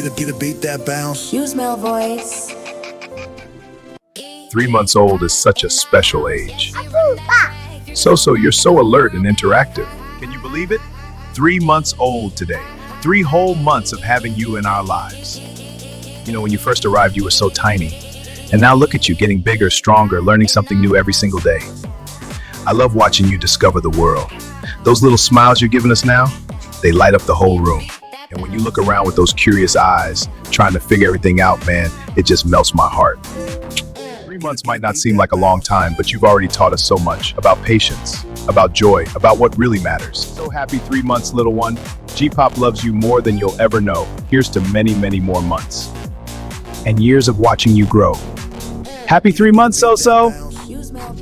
get a beat that bounce. Use male voice. 3 months old is such a special age. Soso, you're so alert and interactive. Can you believe it? 3 months old today. 3 whole months of having you in our lives. You know, when you first arrived, you were so tiny. And now look at you, getting bigger, stronger, learning something new every single day. I love watching you discover the world. Those little smiles you're giving us now, they light up the whole room. And when you look around with those curious eyes, trying to figure everything out, man, it just melts my heart. 3 months might not seem like a long time, but you've already taught us so much about patience, about joy, about what really matters. So happy 3 months, little one. G-Pop loves you more than you'll ever know. Here's to many, many more months. And years of watching you grow. Happy 3 months, Soso! Use male.